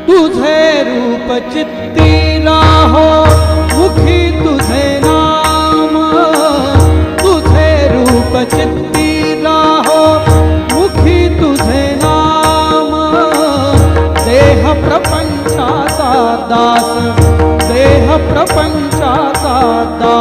तुझे रूप चित्ती राहो मुखी तुझे नाम, तुझे रूप चित्ती राहो मुखी तुझे नाम। देह प्रपंचाचा दास, देह प्रपंचाचा दास